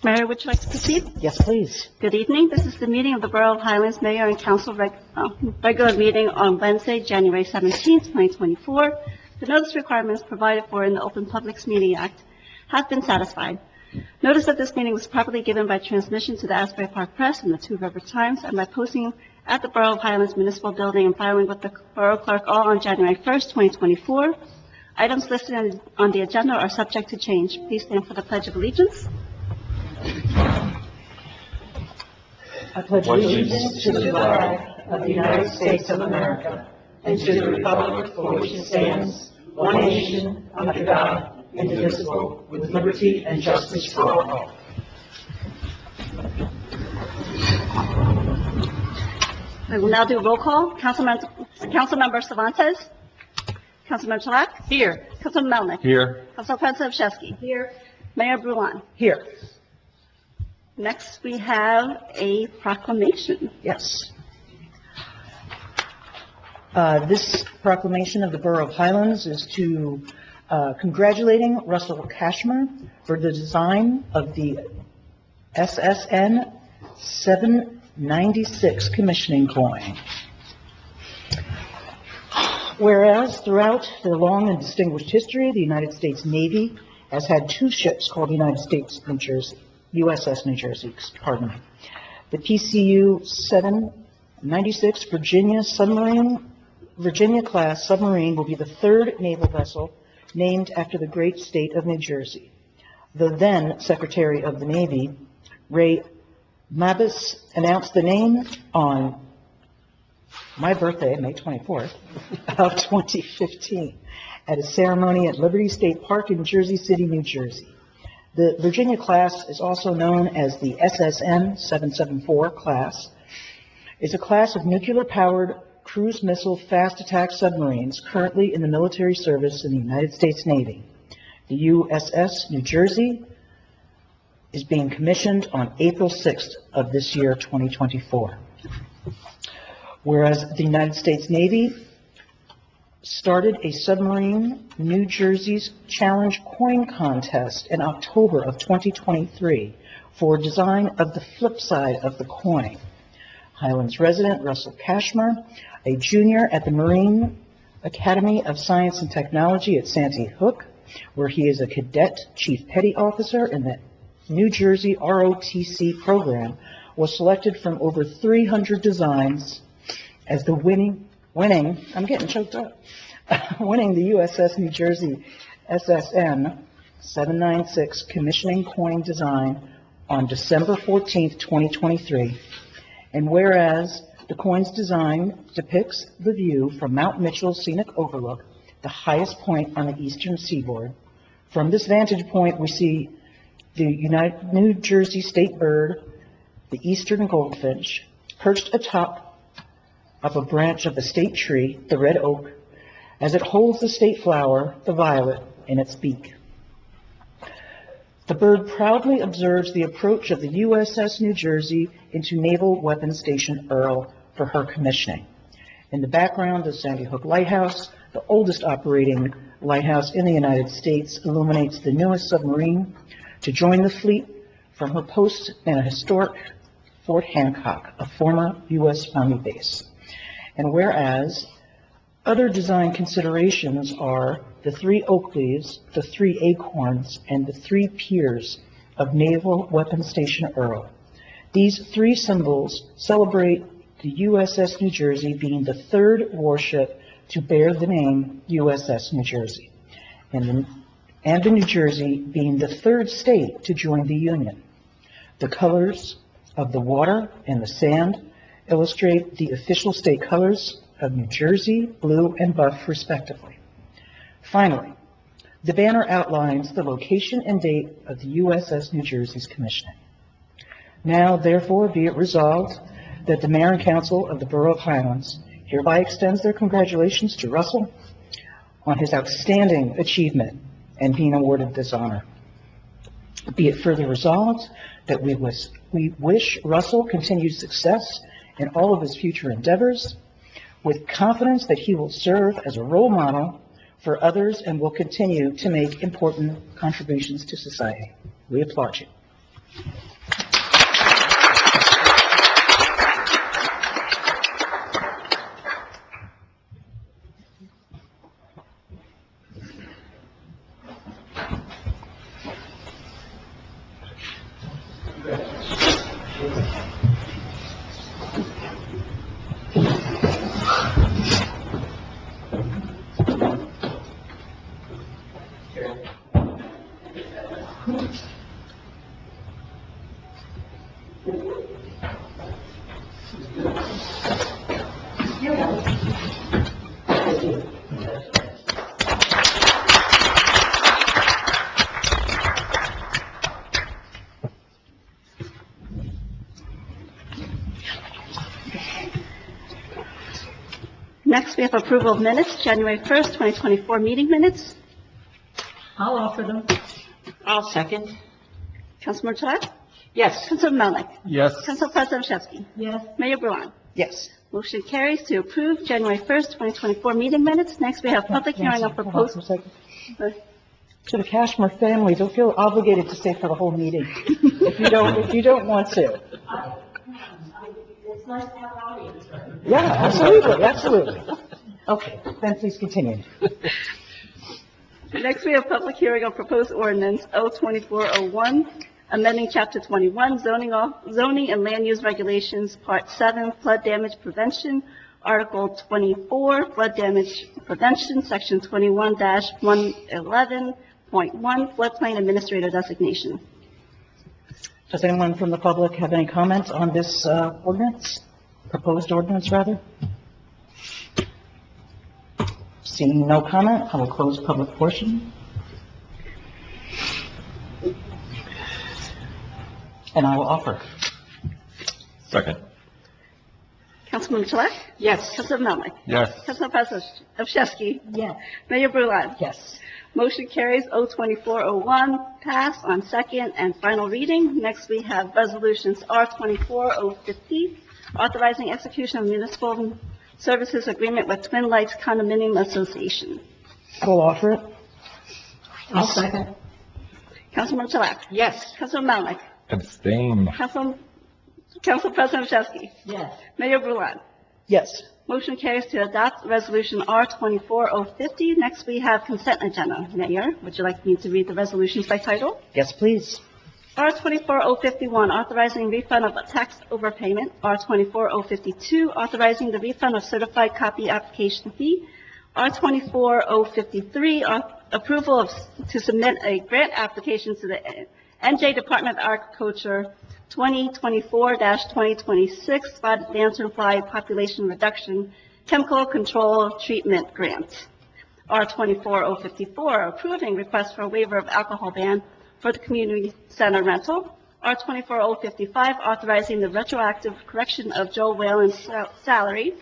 Mayor, would you like to proceed? Yes, please. Good evening. This is the meeting of the Borough of Highlands Mayor and Council regular meeting on Wednesday, January 17, 2024. The notice requirements provided for in the Open Publics Meeting Act have been satisfied. Notice of this meeting was properly given by transmission to the Asbury Park Press and the Two River Times and by posting at the Borough of Highlands Municipal Building and filing with the Borough Clerk all on January 1st, 2024. Items listed on the agenda are subject to change. Please stand for the Pledge of Allegiance. I pledge allegiance to the flag of the United States of America and to the republic for which it stands, one nation, under God, indivisible, with liberty and justice for all. I will now do a roll call. Councilmember Cervantes. Councilmember Chalak. Here. Councilman Melnick. Here. Council President Obchefsky. Here. Mayor Bruin. Here. Next, we have a proclamation. Yes. This proclamation of the Borough of Highlands is to congratulating Russell Kashmer for the design of the SSN 796 commissioning coin. Whereas throughout their long and distinguished history, the United States Navy has had two ships called USS New Jersey, pardon me. The PCU 796 Virginia-class submarine will be the third naval vessel named after the great state of New Jersey. The then Secretary of the Navy, Ray Mabus, announced the name on my birthday, May 24th, of 2015, at a ceremony at Liberty State Park in Jersey City, New Jersey. The Virginia class is also known as the SSN 774 class. It's a class of nuclear-powered cruise missile fast attack submarines currently in the military service in the United States Navy. The USS New Jersey is being commissioned on April 6th of this year, 2024. Whereas the United States Navy started a submarine New Jersey's Challenge Coin Contest in October of 2023 for design of the flip side of the coin. Highlands resident Russell Kashmer, a junior at the Marine Academy of Science and Technology at Sandy Hook, where he is a cadet chief petty officer in the New Jersey ROTC program, was selected from over 300 designs as the winning, I'm getting choked up, winning the USS New Jersey SSN 796 commissioning coin design on December 14th, 2023. And whereas the coin's design depicts the view from Mount Mitchell Scenic Overlook, the highest point on the eastern seaboard. From this vantage point, we see the New Jersey state bird, the eastern goldfinch, perched atop of a branch of the state tree, the red oak, as it holds the state flower, the violet, in its beak. The bird proudly observes the approach of the USS New Jersey into Naval Weapons Station Earl for her commissioning. In the background, the Sandy Hook Lighthouse, the oldest operating lighthouse in the United States, illuminates the newest submarine to join the fleet from her post in a historic Fort Hancock, a former U.S. Army base. And whereas other design considerations are the three oak leaves, the three acorns, and the three piers of Naval Weapons Station Earl. These three symbols celebrate the USS New Jersey being the third warship to bear the name USS New Jersey, and the New Jersey being the third state to join the Union. The colors of the water and the sand illustrate the official state colors of New Jersey, blue and buff, respectively. Finally, the banner outlines the location and date of the USS New Jersey's commissioning. Now, therefore, be it resolved that the Mayor and Council of the Borough of Highlands hereby extends their congratulations to Russell on his outstanding achievement and being awarded this honor. Be it further resolved that we wish Russell continued success in all of his future endeavors, with confidence that he will serve as a role model for others and will continue to make important contributions to society. We applaud you. Next, we have approval of minutes, January 1st, 2024 meeting minutes. I'll offer them. I'll second. Councilmember Todd? Yes. Councilman Melnick? Yes. Council President Chesky? Yes. Mayor Bruin? Yes. Motion carries to approve January 1st, 2024 meeting minutes. Next, we have public hearing on Hold on proposed... for a second. To the Cashmere family, don't feel obligated to stay for the whole meeting if you don't want to. It's nice to have an audience. Yeah, absolutely, absolutely. Okay, then please continue. Next, we have public hearing on proposed ordinance O-2401, amending Chapter 21, zoning and land use regulations, Part 7, flood damage prevention, Article 24, flood damage prevention, Section 21-111.1, floodplain administrator designation. Does anyone from the public have any comments on this ordinance? Proposed ordinance, rather? Seeing no comment, I will close public portion. And I will offer. Second. Councilman Gillette? Yes. Councilman Melnick? Yes. Council President Chesky? Yes. Mayor Bruin? Yes. Motion carries O-2401 passed on second and final reading. Next, we have resolutions R-24-050, authorizing execution of municipal services agreement with Twin Lights Condominium Association. I will offer it. I'll second. Councilman Gillette? Yes. Councilman Melnick? Abstain. Council President Chesky? Yes. Mayor Bruin? Yes. Motion carries to adopt resolution R-24-050. Next, we have consent agenda. Mayor, would you like me to read the resolutions by title? Yes, please. R-24-051, authorizing refund of a tax overpayment. R-24-052, authorizing the refund of certified copy application fee. R-24-053, approval to submit a grant application to the NJ Department of Agriculture 2024-2026 Spotted Lanternfly Population Reduction Chemical Control Treatment Grant. R-24-054, approving request for a waiver of alcohol ban for the community center rental. R-24-055, authorizing the retroactive correction of Joe Whalen's salary.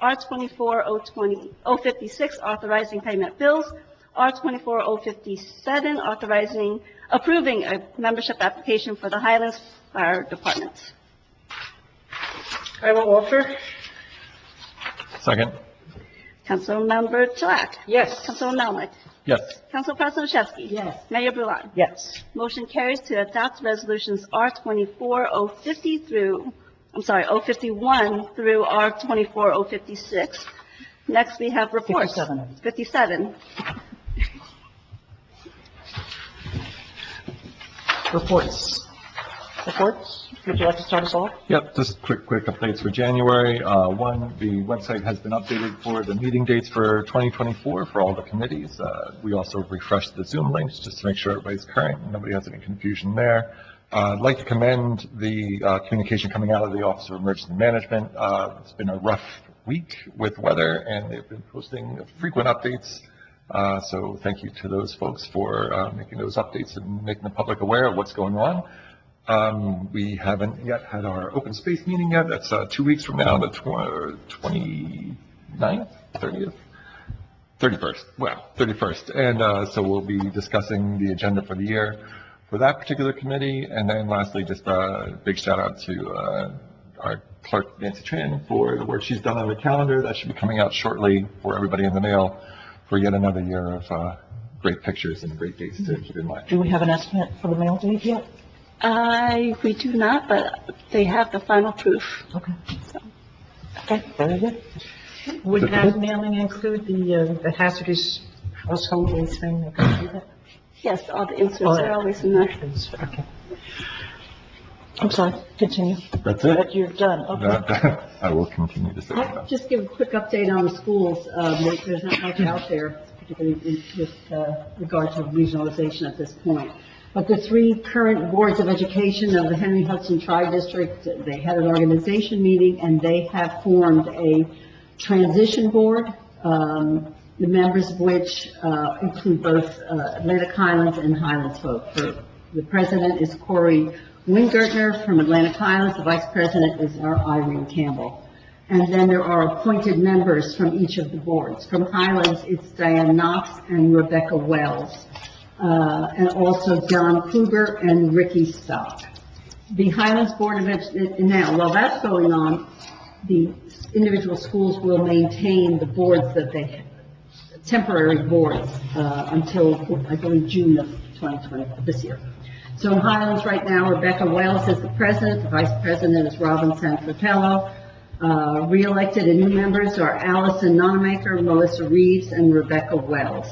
R-24-056, authorizing payment bills. R-24-057, approving a membership application for the Highlands Fire Department. I will offer. Second. Councilmember Chalak. Yes. Councilman Melnick. Yes. Council President Chesky. Yes. Mayor Bruin. Yes. Motion carries to adopt resolutions R-24-050 through, 051 through R-24-056. Next, we have reports. 57. 57. Reports. Reports? Would you like to start us off? Yep, just quick updates for January. One, the website has been updated for the meeting dates for 2024 for all the committees. We also refreshed the Zoom links just to make sure everybody's current and nobody has any confusion there. I'd like to commend the communication coming out of the Office of Emergency Management. It's been a rough week with weather, and they've been posting frequent updates. So thank you to those folks for making those updates and making the public aware of what's going on. We haven't yet had our open space meeting yet. That's 2 weeks from now, the 29th, 30th? 31st. Well, 31st. And so we'll be discussing the agenda for the year for that particular committee. And then lastly, just a big shout out to our clerk, Nancy Tran, for the work she's done on the calendar. That should be coming out shortly for everybody in the mail for yet another year of great pictures and great dates to keep in mind. Do we have an estimate for the mail date yet? We do not, but they have the final proof. Okay. Okay, very good. Would that mailing include the hazardous household waste thing? That goes with it? Yes, all the inserts are always in there. Okay. I'm sorry, continue. That's it. But you're done, okay. I will continue to say I'll that. just give a quick update on the schools. There's not much out there, particularly with regard to regionalization at this point. But the three current boards of education of the Henry Hudson Tri-District, they had an organization meeting, and they have formed a transition board, the members of which include both Atlantic Highlands and Highlands folk. The president is Corey Wingertner from Atlantic Highlands. The vice president is our Irene Campbell. And then there are appointed members from each of the boards. From Highlands, it's Diane Knox and Rebecca Wells, and also John Kruger and Ricky Stock. The Highlands Board of Education, now, while that's going on, the individual schools will maintain the boards that they have, temporary boards, until, I believe, June of 2020, this year. So in Highlands right now, Rebecca Wells is the president, the vice president is Robin Sanfratello. Re-elected and new members are Allison Nonamaker, Melissa Reeves, and Rebecca Wells.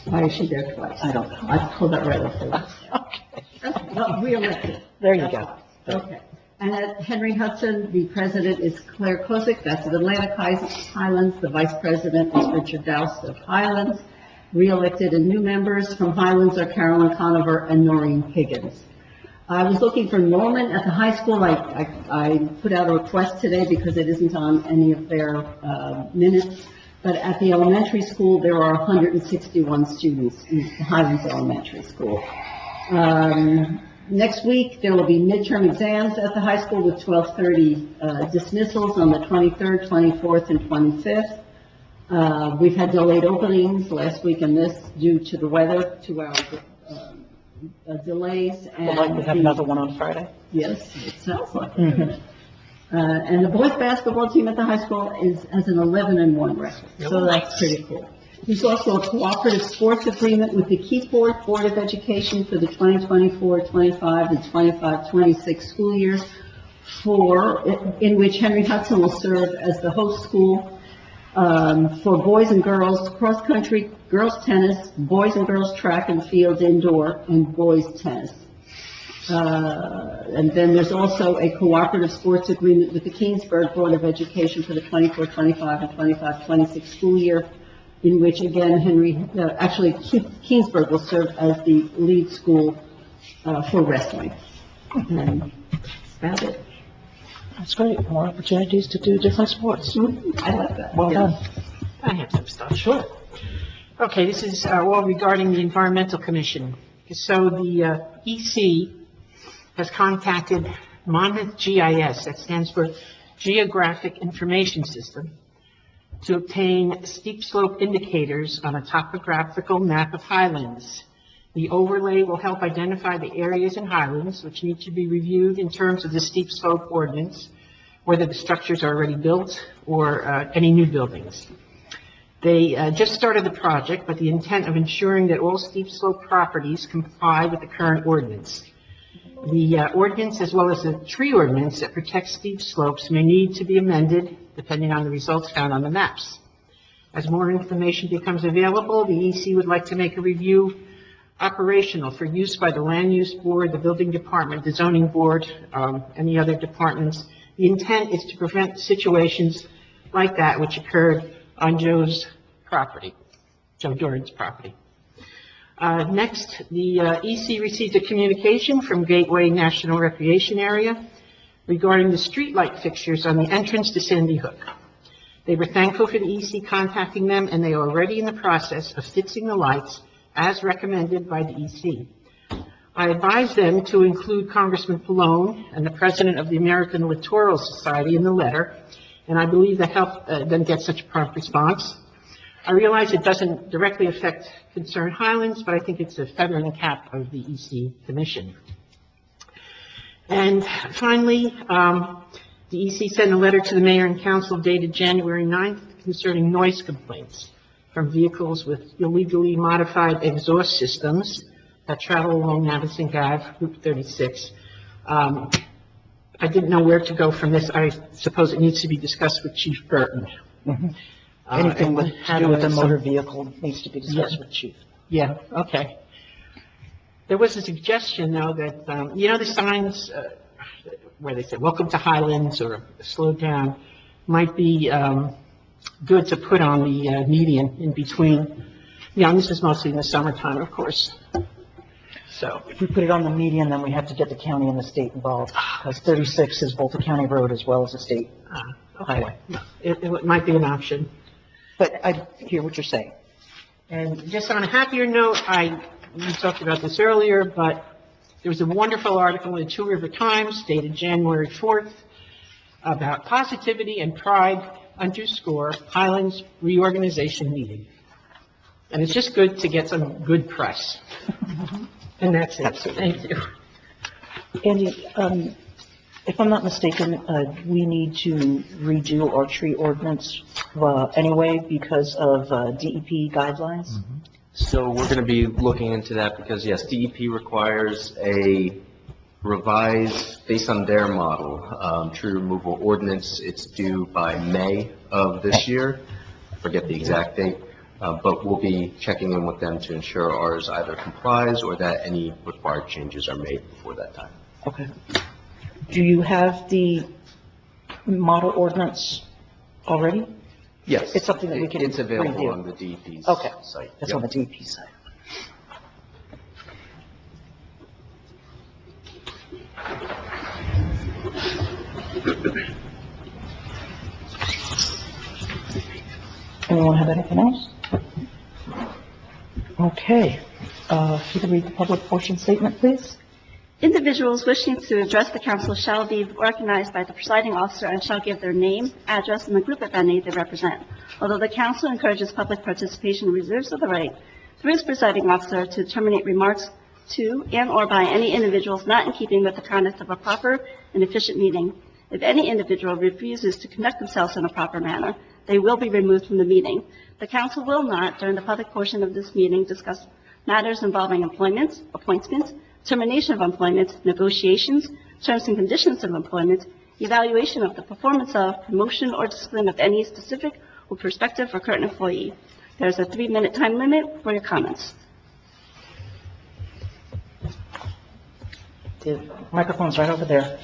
Why is she there twice? I don't know. I pulled that right off the list. Well, re-elected. There you go. Okay. And at Henry Hudson, the president is Claire Kozik, that's of Atlantic Highlands. The vice president is Richard Doust of Highlands. Re-elected and new members from Highlands are Carolyn Conover and Noreen Higgins. I was looking for Norman at the high school. I put out a request today because it isn't on any of their minutes. But at the elementary school, there are 161 students in the Highlands Elementary School. Next week, there will be midterm exams at the high school with 12:30 dismissals on the 23rd, 24th, and 25th. We've had delayed openings last week and this due to the weather, 2 hour delays. We'll likely have another one on Friday. Yes, it sounds like it. And the boys basketball team at the high school has an 11-1 record, so that's pretty cool. There's also a cooperative sports agreement with the Keyport Board of Education for the 2024-25 and 25-26 school years, in which Henry Hudson will serve as the host school for boys and girls cross-country, girls tennis, boys and girls track and field indoor, and boys tennis. And then there's also a cooperative sports agreement with the Kingsburg Board of Education for the 24-25 and 25-26 school year, in which, again, Kingsburg will serve as the lead school for wrestling. And that's about it. That's great. More opportunities to do different sports. I like that. Well done. I have some stuff. Sure. Okay, this is all regarding the Environmental Commission. So the EC has contacted Monmouth GIS, that stands for Geographic Information System, to obtain steep slope indicators on a topographical map of Highlands. The overlay will help identify the areas in Highlands which need to be reviewed in terms of the steep slope ordinance, whether the structures are already built or any new buildings. They just started the project, but the intent of ensuring that all steep slope properties comply with the current ordinance. The ordinance, as well as the tree ordinance that protects steep slopes, may need to be amended depending on the results found on the maps. As more information becomes available, the EC would like to make a review operational for use by the Land Use Board, the Building Department, the Zoning Board, any other departments. The intent is to prevent situations like that which occurred on Joe's property, Joe Doran's property. Next, the EC received a communication from Gateway National Recreation Area regarding the streetlight fixtures on the entrance to Sandy Hook. They were thankful for the EC contacting them, and they are already in the process of fixing the lights as recommended by the EC. I advised them to include Congressman Pallone and the president of the American Littoral Society in the letter, and I believe that helped them get such a prompt response. I realize it doesn't directly affect Concerned Highlands, but I think it's a feather in the cap of the EC Commission. And finally, the EC sent a letter to the mayor and council dated January 9th concerning noise complaints from vehicles with illegally modified exhaust systems that travel along Navesink Ave, Route 36. I didn't know where to go from this. I suppose it needs to be discussed with Chief Burton. Anything and to do with the motor vehicle needs to be discussed with Chief. Yeah, okay. There was a suggestion, though, that, the signs where they say, "Welcome to Highlands," or "Slow down," might be good to put on the median in between. This is mostly in the summertime, of course. So, If we put it on the median, then we have to get the county and the state involved, because 36 is both a county road as well as a state highway. it might be an option. But I hear what you're saying. And just on a happier note, we talked about this earlier, but there was a wonderful article in the Two River Times dated January 4th about positivity and pride _ Highlands reorganization meeting. And it's just good to get some good press. And that's it. Thank you. Andy, if I'm not mistaken, we need to redo our tree ordinance anyway because of DEP guidelines? So we're going to be looking into that because, yes, DEP requires a revised, based on their model, tree removal ordinance. It's due by May of this year. I forget the exact date, but we'll be checking in with them to ensure ours either complies or that any required changes are made before that time. Okay. Do you have the model ordinance already? Yes. It's something that we can It's available review. on the DEP's Okay. site. That's Yep. on the DEP side. Anyone have anything else? Okay. If you could read the public portion statement, please. Individuals wishing to address the council shall be recognized by the presiding officer and shall give their name, address, and the group, if any, they represent. Although the council encourages public participation and reserves the right, through its presiding officer, to terminate remarks to and/or by any individuals not in keeping with the conduct of a proper and efficient meeting. If any individual refuses to conduct themselves in a proper manner, they will be removed from the meeting. The council will not, during the public portion of this meeting, discuss matters involving employment, appointment, termination of employment, negotiations, terms and conditions of employment, evaluation of the performance of, promotion, or discipline of any specific or prospective or current employee. There's a 3-minute time limit for your comments. The microphone's right over there.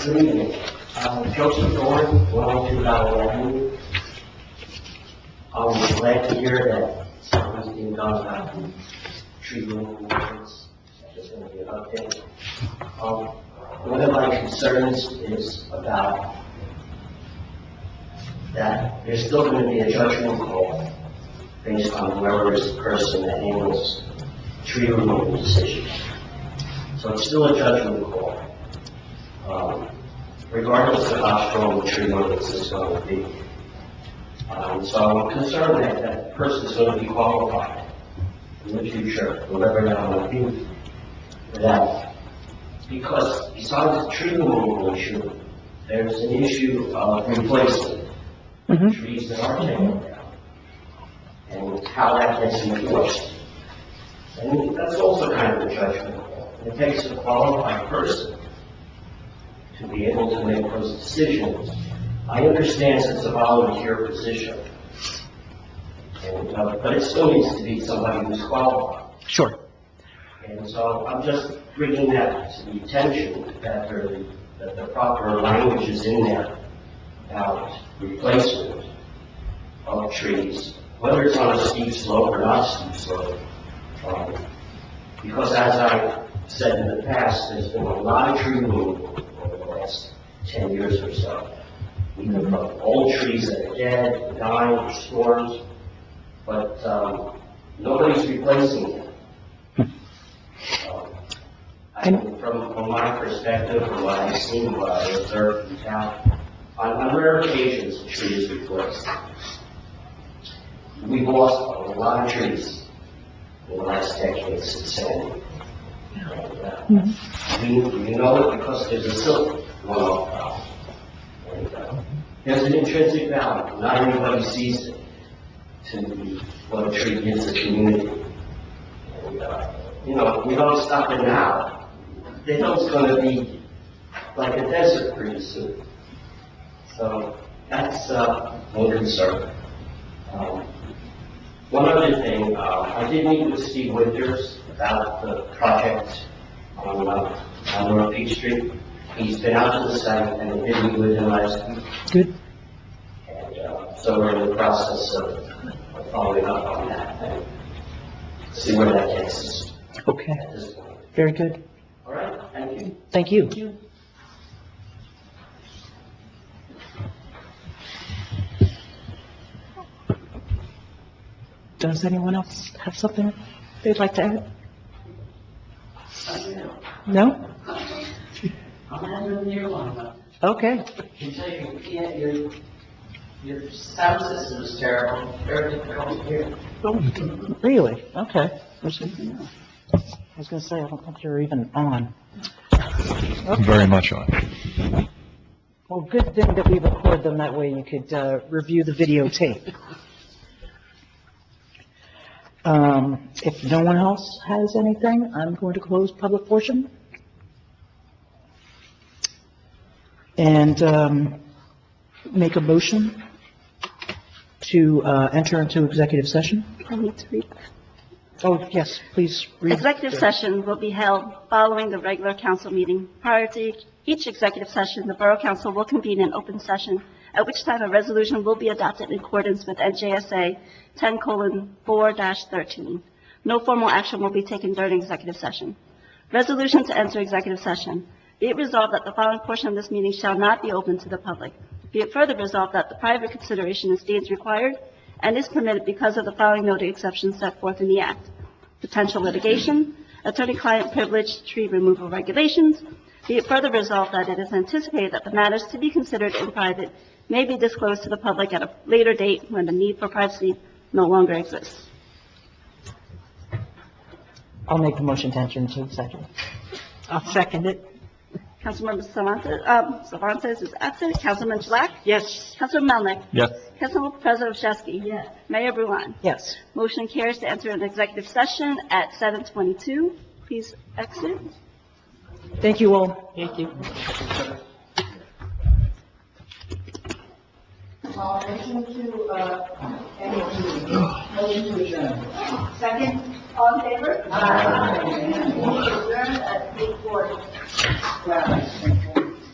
Good evening. Joseph Thorne, 102 Valley Avenue. I'm glad to hear that something's being done about the tree removal ordinance. That's just going to be an update. One of my concerns is about that there's still going to be a judgment call based on whoever is the person that handles tree removal decisions. So it's still a judgment call. Regardless of how strong the tree ordinance is going to be. So I'm concerned that that person is going to be qualified in the future, whoever that might be, that because besides the tree removal issue, there's an issue of replacing trees that are taken down and how that gets enforced. And that's also kind of a judgment call. It takes a qualified person to be able to make those decisions. I understand it's a volunteer position, and, but it still needs to be somebody who's qualified. Sure. And so I'm just bringing that to the attention that the proper language is in there about replacement of trees, whether it's on a steep slope or not steep slope. Because as I said in the past, there's been a lot of tree removal over the last 10 years or so. Even from old trees that are dead, dying, or storms, but nobody's replacing them. From my perspective, from what I've seen, what I observed in town, on rare occasions, a tree is replaced. We've lost a lot of trees in the last decade since Sandy. We know it because there's a silt runoff valve. There's an intrinsic value. Not everybody sees it to what a tree gives the community. And, we don't stop it now. They know it's going to be like a desert pretty soon. So that's one concern. One other thing, I did meet with Steve Winters about the project on North Peach Street. He's been out to the site and did meet with him last week. Good. And so we're in the process of following up on that and see where that takes us Okay, at this point. very good. All right, thank you. Thank you. Does anyone else have something they'd like to add? No? I'm not even near one, but Okay. I can tell you, your sound system is terrible. Everything comes here. Really? Okay. I was going to say, I don't think you're even on. Very much on. Well, good thing that we record them, that way you could review the videotape. If no one else has anything, I'm going to close public portion. And make a motion to enter into executive session. I need to read. Oh, yes, please read. Executive session will be held following the regular council meeting. Prior to each executive session, the Borough Council will convene an open session, at which time a resolution will be adopted in accordance with NJSA 10:4-13. No formal action will be taken during executive session. Resolution to enter executive session. Be it resolved that the following portion of this meeting shall not be open to the public. Be it further resolved that the private consideration is deemed required and is permitted because of the following noted exceptions set forth in the Act: potential litigation, attorney-client privilege, tree removal regulations. Be it further resolved that it is anticipated that the matters to be considered in private may be disclosed to the public at a later date when the need for privacy no longer exists. I'll make the motion to enter into executive. I'll second it. Councilmember Cervantes is absent. Councilman Gillac? Yes. Councilman Melnick? Yes. Council President Chesky? Yes. Mayor Bruin? Yes. Motion carries to enter an executive session at 7:22. Please exit. Thank you all. Thank you. Motion to, Second, all in favor? Aye. Adjourn at 8:40.